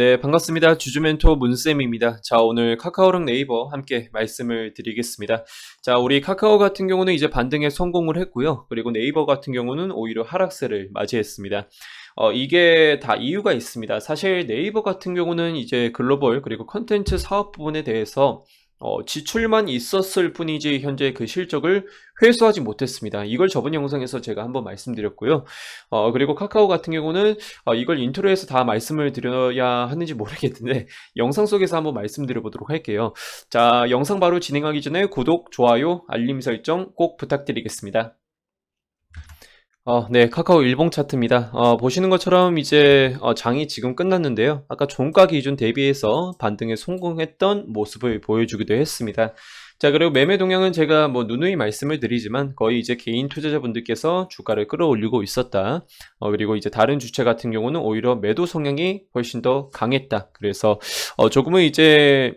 네, 반갑습니다. 주주멘토 문쌤입니다. 자, 오늘 카카오랑 네이버 함께 말씀을 드리겠습니다. 자, 우리 카카오 같은 경우는 이제 반등에 성공을 했고요. 그리고 네이버 같은 경우는 오히려 하락세를 맞이했습니다. 이게 다 이유가 있습니다. 사실 네이버 같은 경우는 이제 글로벌 그리고 컨텐츠 사업 부분에 대해서 지출만 있었을 뿐이지 현재 그 실적을 회수하지 못했습니다. 이걸 저번 영상에서 제가 한번 말씀드렸고요. 그리고 카카오 같은 경우는 이걸 인트로에서 다 말씀을 드려야 하는지 모르겠는데 영상 속에서 한번 말씀드려 보도록 할게요. 자, 영상 바로 진행하기 전에 구독, 좋아요, 알림 설정 꼭 부탁드리겠습니다. 네, 카카오 일봉 차트입니다. 보시는 것처럼 이제 장이 지금 끝났는데요. 아까 종가 기준 대비해서 반등에 성공했던 모습을 보여주기도 했습니다. 자, 그리고 매매 동향은 제가 뭐 누누이 말씀을 드리지만 거의 이제 개인 투자자분들께서 주가를 끌어올리고 있었다. 그리고 이제 다른 주체 같은 경우는 오히려 매도 성향이 훨씬 더 강했다. 그래서 조금은 이제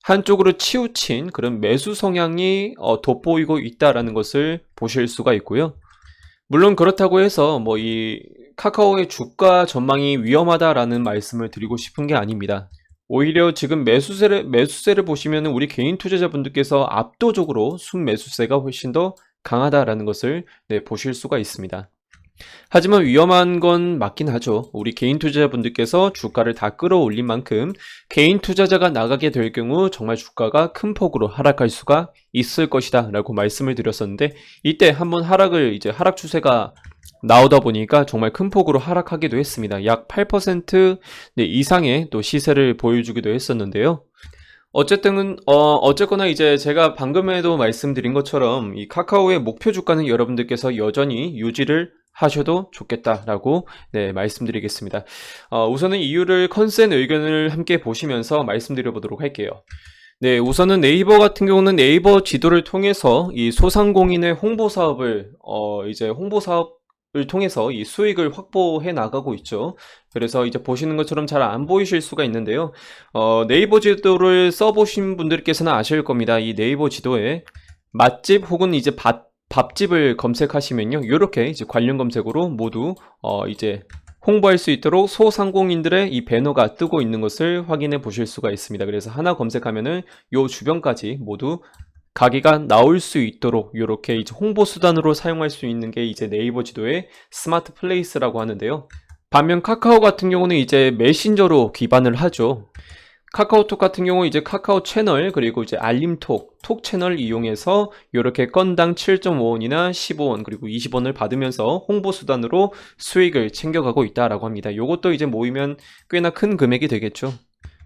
한쪽으로 치우친 그런 매수 성향이 돋보이고 있다라는 것을 보실 수가 있고요. 물론 그렇다고 해서 뭐 이 카카오의 주가 전망이 위험하다라는 말씀을 드리고 싶은 게 아닙니다. 오히려 지금 매수세를 보시면은 우리 개인 투자자분들께서 압도적으로 순매수세가 훨씬 더 강하다라는 것을 보실 수가 있습니다. 하지만 위험한 건 맞긴 하죠. 우리 개인 투자자분들께서 주가를 다 끌어올린 만큼 개인 투자자가 나가게 될 경우 정말 주가가 큰 폭으로 하락할 수가 있을 것이다 라고 말씀을 드렸었는데, 이때 한번 하락 추세가 나오다 보니까 정말 큰 폭으로 하락하기도 했습니다. 약 8% 이상의 또 시세를 보여주기도 했었는데요. 어쨌거나 이제 제가 방금에도 말씀드린 것처럼 이 카카오의 목표 주가는 여러분들께서 여전히 유지를 하셔도 좋겠다라고 말씀드리겠습니다. 우선은 이유를 컨센 의견을 함께 보시면서 말씀드려 보도록 할게요. 네, 우선은 네이버 같은 경우는 네이버 지도를 통해서 이 소상공인의 홍보 사업을 통해서 이 수익을 확보해 나가고 있죠. 그래서 이제 보시는 것처럼 잘 안 보이실 수가 있는데요. 네이버 지도를 써보신 분들께서는 아실 겁니다. 이 네이버 지도에 맛집 혹은 이제 밥집을 검색하시면요, 이렇게 이제 관련 검색으로 모두 이제 홍보할 수 있도록 소상공인들의 이 배너가 뜨고 있는 것을 확인해 보실 수가 있습니다. 그래서 하나 검색하면은 요 주변까지 모두 가게가 나올 수 있도록 이렇게 이제 홍보 수단으로 사용할 수 있는 게 이제 네이버 지도의 스마트 플레이스라고 하는데요. 반면 카카오 같은 경우는 이제 메신저로 기반을 하죠. 카카오톡 같은 경우 이제 카카오 채널 그리고 이제 알림톡 톡 채널 이용해서 이렇게 건당 7.5원이나 15원 그리고 20원을 받으면서 홍보 수단으로 수익을 챙겨가고 있다라고 합니다. 요것도 이제 모이면 꽤나 큰 금액이 되겠죠.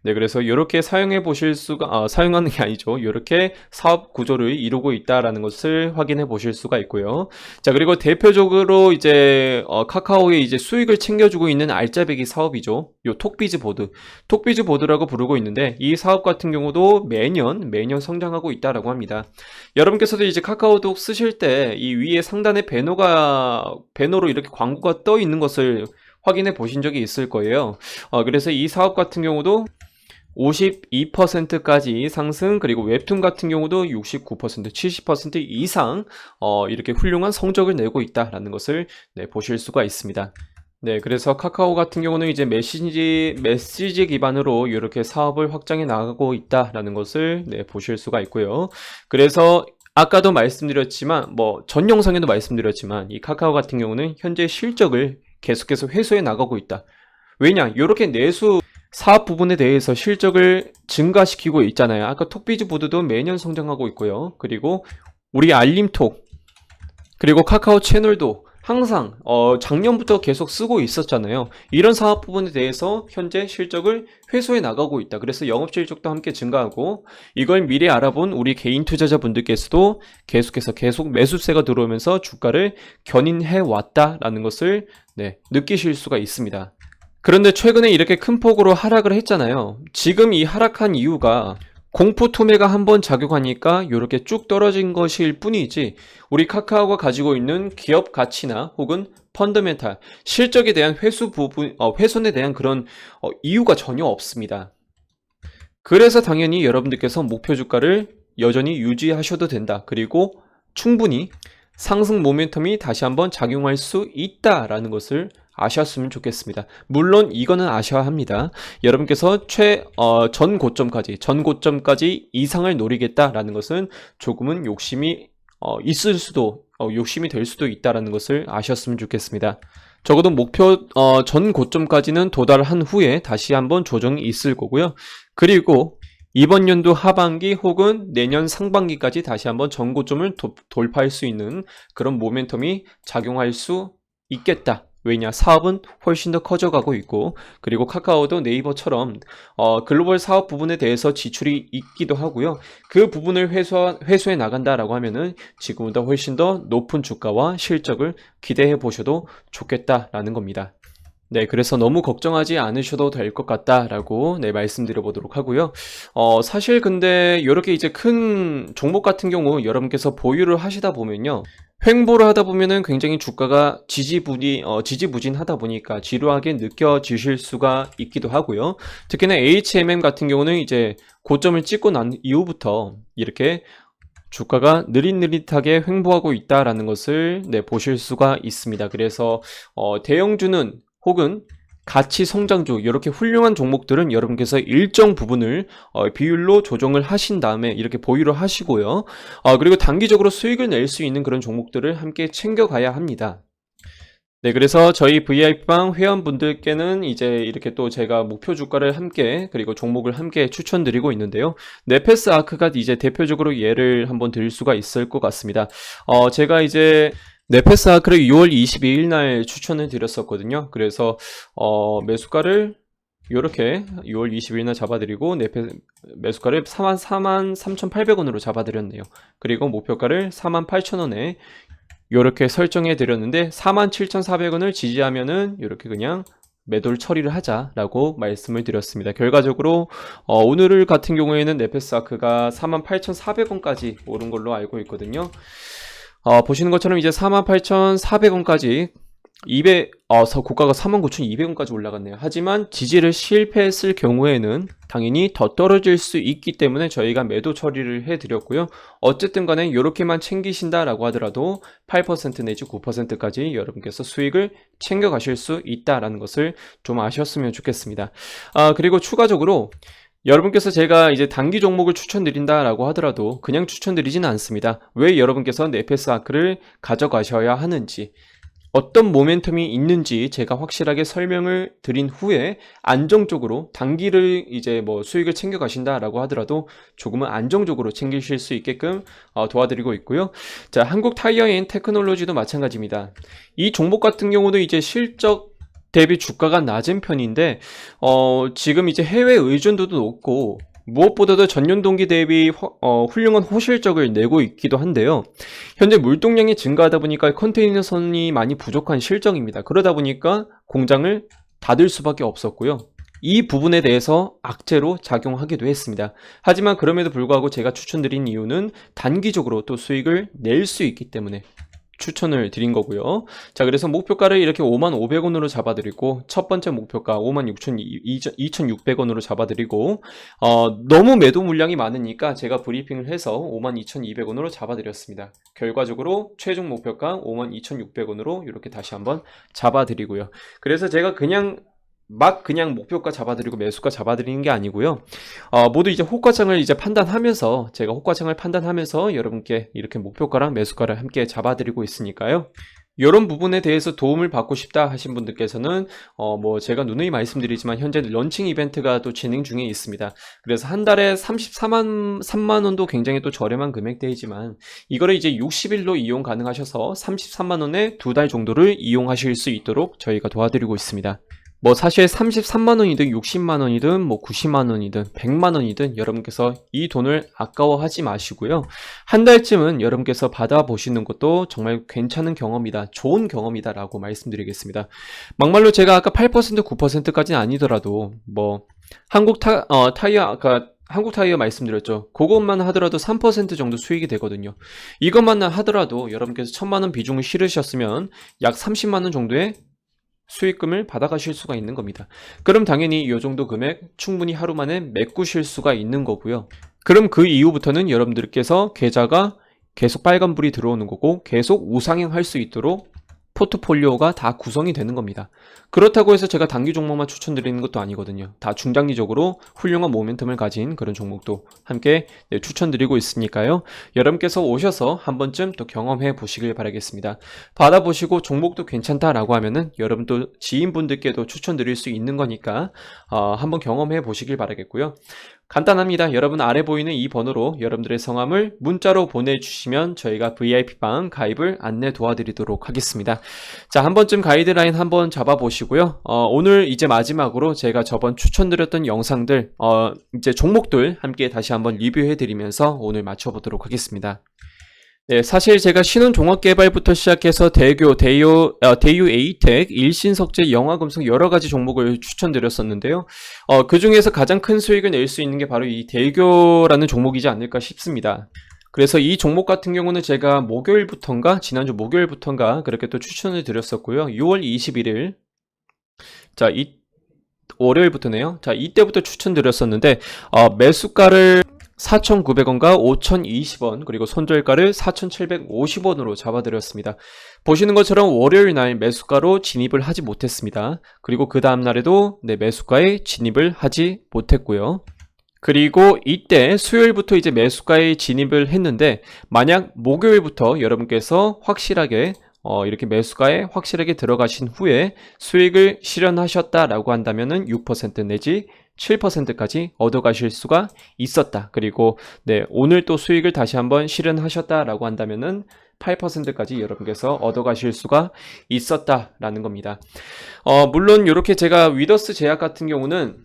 네, 그래서 이렇게 사용하는 게 아니죠. 이렇게 사업 구조를 이루고 있다라는 것을 확인해 보실 수가 있고요. 자, 그리고 대표적으로 이제 카카오의 이제 수익을 챙겨주고 있는 알짜배기 사업이죠. 요 톡비즈 보드라고 부르고 있는데, 이 사업 같은 경우도 매년 성장하고 있다라고 합니다. 여러분께서도 이제 카카오톡 쓰실 때 이 위에 상단에 배너로 이렇게 광고가 떠 있는 것을 확인해 보신 적이 있을 거예요. 그래서 이 사업 같은 경우도 52%까지 상승, 그리고 웹툰 같은 경우도 69%, 70% 이상 이렇게 훌륭한 성적을 내고 있다라는 것을 보실 수가 있습니다. 네, 그래서 카카오 같은 경우는 이제 메시지 기반으로 이렇게 사업을 확장해 나가고 있다라는 것을 보실 수가 있고요. 그래서 아까도 말씀드렸지만, 전 영상에도 말씀드렸지만, 이 카카오 같은 경우는 현재 실적을 계속해서 회수해 나가고 있다. 왜냐? 이렇게 내수 사업 부분에 대해서 실적을 증가시키고 있잖아요. 아까 톡비즈 보드도 매년 성장하고 있고요. 그리고 우리 알림톡, 그리고 카카오 채널도 항상 작년부터 계속 쓰고 있었잖아요. 이런 사업 부분에 대해서 현재 실적을 회수해 나가고 있다. 그래서 영업실적도 함께 증가하고, 이걸 미리 알아본 우리 개인 투자자분들께서도 계속 매수세가 들어오면서 주가를 견인해 왔다라는 것을 느끼실 수가 있습니다. 그런데 최근에 이렇게 큰 폭으로 하락을 했잖아요. 지금 이 하락한 이유가 공포 투매가 한번 작용하니까 이렇게 쭉 떨어진 것일 뿐이지, 우리 카카오가 가지고 있는 기업 가치나 혹은 펀더멘탈 실적에 대한 훼손에 대한 그런 이유가 전혀 없습니다. 그래서 당연히 여러분들께서 목표 주가를 여전히 유지하셔도 된다. 그리고 충분히 상승 모멘텀이 다시 한번 작용할 수 있다라는 것을 아셨으면 좋겠습니다. 물론 이거는 아셔야 합니다. 여러분께서 전 고점까지 이상을 노리겠다라는 것은 조금은 욕심이 욕심이 될 수도 있다라는 것을 아셨으면 좋겠습니다. 적어도 목표 전 고점까지는 도달한 후에 다시 한번 조정이 있을 거고요. 그리고 이번 연도 하반기 혹은 내년 상반기까지 다시 한번 전 고점을 돌파할 수 있는 그런 모멘텀이 작용할 수 있겠다. 왜냐? 사업은 훨씬 더 커져가고 있고, 그리고 카카오도 네이버처럼 글로벌 사업 부분에 대해서 지출이 있기도 하고요. 그 부분을 회수해 나간다라고 하면은 지금보다 훨씬 더 높은 주가와 실적을 기대해 보셔도 좋겠다라는 겁니다. 네, 그래서 너무 걱정하지 않으셔도 될 것 같다라고 말씀드려 보도록 하고요. 사실 근데 이렇게 이제 큰 종목 같은 경우 여러분께서 보유를 하시다 보면요. 횡보를 하다 보면은 굉장히 주가가 지지부진하다 보니까 지루하게 느껴지실 수가 있기도 하고요. 특히나 HMM 같은 경우는 이제 고점을 찍고 난 이후부터 이렇게 주가가 느릿느릿하게 횡보하고 있다라는 것을 보실 수가 있습니다. 그래서 대형주는 혹은 가치 성장주 이렇게 훌륭한 종목들은 여러분께서 일정 부분을 비율로 조정을 하신 다음에 이렇게 보유를 하시고요. 그리고 단기적으로 수익을 낼 수 있는 그런 종목들을 함께 챙겨가야 합니다. 네, 그래서 저희 VIP방 회원분들께는 이제 이렇게 또 제가 목표 주가를 함께 그리고 종목을 함께 추천드리고 있는데요. 네페스 아크가 이제 대표적으로 예를 한번 드릴 수가 있을 것 같습니다. 제가 이제 네페스 아크를 6월 22일 날 추천을 드렸었거든요. 그래서 매수가를 이렇게 6월 20일 날 잡아드리고 매수가를 43,800원으로 잡아드렸네요. 그리고 목표가를 48,000원에 이렇게 설정해 드렸는데 47,400원을 지지하면은 이렇게 그냥 매도를 처리를 하자라고 말씀을 드렸습니다. 결과적으로 오늘 같은 경우에는 네페스 아크가 48,400원까지 오른 걸로 알고 있거든요. 보시는 것처럼 이제 48,400원까지 고가가 49,200원까지 올라갔네요. 하지만 지지를 실패했을 경우에는 당연히 더 떨어질 수 있기 때문에 저희가 매도 처리를 해드렸고요. 어쨌든 간에 이렇게만 챙기신다라고 하더라도 8% 내지 9%까지 여러분께서 수익을 챙겨가실 수 있다라는 것을 좀 아셨으면 좋겠습니다. 그리고 추가적으로 여러분께서 제가 이제 단기 종목을 추천드린다라고 하더라도 그냥 추천드리지는 않습니다. 왜 여러분께서 네페스 아크를 가져가셔야 하는지, 어떤 모멘텀이 있는지 제가 확실하게 설명을 드린 후에 안정적으로 단기를 이제 수익을 챙겨 가신다라고 하더라도 조금은 안정적으로 챙기실 수 있게끔 도와드리고 있고요. 자, 한국 타이어 앤 테크놀로지도 마찬가지입니다. 이 종목 같은 경우도 이제 실적 대비 주가가 낮은 편인데 지금 이제 해외 의존도도 높고 무엇보다도 전년 동기 대비 훌륭한 호실적을 내고 있기도 한데요. 현재 물동량이 증가하다 보니까 컨테이너선이 많이 부족한 실정입니다. 그러다 보니까 공장을 닫을 수밖에 없었고요. 이 부분에 대해서 악재로 작용하기도 했습니다. 하지만 그럼에도 불구하고 제가 추천드린 이유는 단기적으로 또 수익을 낼 수 있기 때문에 추천을 드린 거고요. 자, 그래서 목표가를 이렇게 55,500원으로 잡아드리고 첫 번째 목표가 56,200원으로 잡아드리고 너무 매도 물량이 많으니까 제가 브리핑을 해서 52,200원으로 잡아드렸습니다. 결과적으로 최종 목표가 52,600원으로 이렇게 다시 한번 잡아드리고요. 그래서 제가 그냥 목표가 잡아드리고 매수가 잡아드리는 게 아니고요. 모두 이제 호가창을 이제 판단하면서 제가 호가창을 판단하면서 여러분께 이렇게 목표가랑 매수가를 함께 잡아드리고 있으니까요. 이런 부분에 대해서 도움을 받고 싶다 하신 분들께서는 제가 누누이 말씀드리지만 현재 런칭 이벤트가 또 진행 중에 있습니다. 그래서 한 달에 33만 원도 굉장히 또 저렴한 금액대이지만 이거를 이제 60일로 이용 가능하셔서 33만 원에 2달 정도를 이용하실 수 있도록 저희가 도와드리고 있습니다. 사실 33만 원이든 60만 원이든 90만 원이든 100만 원이든 여러분께서 이 돈을 아까워하지 마시고요. 한 달쯤은 여러분께서 받아보시는 것도 정말 괜찮은 경험이다. 좋은 경험이다 라고 말씀드리겠습니다. 막말로 제가 아까 8% 9%까지는 아니더라도 한국 타이어 말씀드렸죠. 그것만 하더라도 3% 정도 수익이 되거든요. 이것만 하더라도 여러분께서 1,000만 원 비중을 실으셨으면 약 30만 원 정도의 수익금을 받아가실 수가 있는 겁니다. 그럼 당연히 이 정도 금액 충분히 하루 만에 메꾸실 수가 있는 거고요. 그럼 그 이후부터는 여러분들께서 계좌가 계속 빨간불이 들어오는 거고 계속 우상향 할 수 있도록 포트폴리오가 다 구성이 되는 겁니다. 그렇다고 해서 제가 단기 종목만 추천드리는 것도 아니거든요. 다 중장기적으로 훌륭한 모멘텀을 가진 그런 종목도 함께 추천드리고 있으니까요. 여러분께서 오셔서 한 번쯤 또 경험해 보시길 바라겠습니다. 받아보시고 종목도 괜찮다라고 하면은 여러분 또 지인분들께도 추천드릴 수 있는 거니까 한번 경험해 보시길 바라겠고요. 간단합니다. 여러분 아래 보이는 이 번호로 여러분들의 성함을 문자로 보내주시면 저희가 VIP방 가입을 안내 도와드리도록 하겠습니다. 자, 한 번쯤 가이드라인 한번 잡아보시고요. 오늘 이제 마지막으로 제가 저번 추천드렸던 영상들, 이제 종목들 함께 다시 한번 리뷰해드리면서 오늘 마쳐보도록 하겠습니다. 네, 사실 제가 신혼종합개발부터 시작해서 대유 에이텍, 일신석재, 영화금속 여러가지 종목을 추천드렸었는데요. 그 중에서 가장 큰 수익을 낼 수 있는 게 바로 이 대교라는 종목이지 않을까 싶습니다. 그래서 이 종목 같은 경우는 제가 지난주 목요일부터인가 그렇게 또 추천을 드렸었고요. 6월 21일, 자, 월요일부터네요. 자, 이때부터 추천드렸었는데, 매수가를 4,900원과 5,020원 그리고 손절가를 4,750원으로 잡아드렸습니다. 보시는 것처럼 월요일 날 매수가로 진입을 하지 못했습니다. 그리고 그 다음날에도 매수가에 진입을 하지 못했고요. 그리고 이때 수요일부터 이제 매수가에 진입을 했는데 만약 목요일부터 여러분께서 확실하게 이렇게 매수가에 확실하게 들어가신 후에 수익을 실현하셨다라고 한다면은 6% 내지 7%까지 얻어가실 수가 있었다. 그리고 오늘 또 수익을 다시 한번 실현하셨다라고 한다면은 8%까지 여러분께서 얻어가실 수가 있었다라는 겁니다. 물론 이렇게 제가 위더스 제약 같은 경우는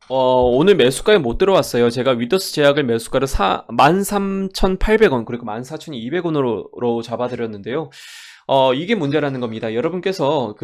오늘 매수가에 못 들어왔어요. 제가 위더스 제약을 매수가를 13,800원 그리고 14,200원으로 잡아드렸는데요. 이게 문제라는 겁니다. 여러분께서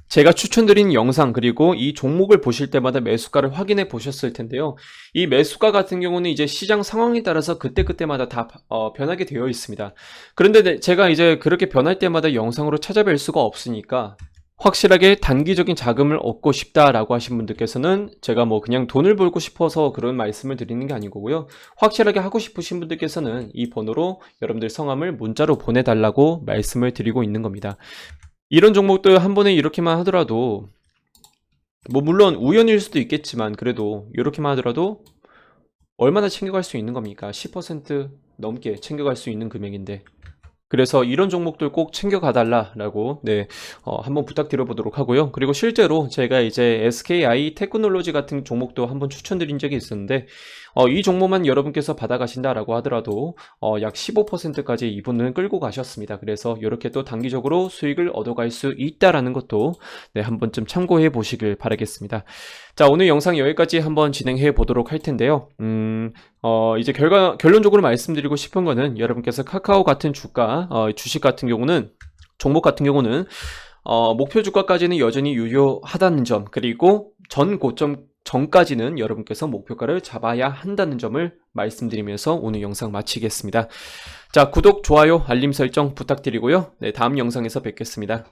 제가 추천드린 영상 그리고 이 종목을 보실 때마다 매수가를 확인해 보셨을 텐데요. 이 매수가 같은 경우는 이제 시장 상황에 따라서 그때그때마다 다 변하게 되어 있습니다. 그런데 제가 이제 그렇게 변할 때마다 영상으로 찾아뵐 수가 없으니까 확실하게 단기적인 자금을 얻고 싶다라고 하신 분들께서는 제가 그냥 돈을 벌고 싶어서 그런 말씀을 드리는 게 아니고요. 확실하게 하고 싶으신 분들께서는 이 번호로 여러분들 성함을 문자로 보내달라고 말씀을 드리고 있는 겁니다. 이런 종목들 한 번에 이렇게만 하더라도 물론 우연일 수도 있겠지만 그래도 이렇게만 하더라도 얼마나 챙겨갈 수 있는 겁니까? 10% 넘게 챙겨갈 수 있는 금액인데 그래서 이런 종목들 꼭 챙겨가달라고 한번 부탁드려 보도록 하고요. 그리고 실제로 제가 이제 SKI 테크놀로지 같은 종목도 한번 추천드린 적이 있었는데 이 종목만 여러분께서 받아가신다라고 하더라도 약 15%까지 이분은 끌고 가셨습니다. 그래서 이렇게 또 단기적으로 수익을 얻어갈 수 있다라는 것도 한 번쯤 참고해 보시길 바라겠습니다. 자, 오늘 영상 여기까지 한번 진행해 보도록 할 텐데요. 이제 결론적으로 말씀드리고 싶은 거는 여러분께서 카카오 같은 주식 같은 경우는 종목 같은 경우는 목표 주가까지는 여전히 유효하다는 점 그리고 전 고점 전까지는 여러분께서 목표가를 잡아야 한다는 점을 말씀드리면서 오늘 영상 마치겠습니다. 자, 구독, 좋아요, 알림 설정 부탁드리고요. 다음 영상에서 뵙겠습니다.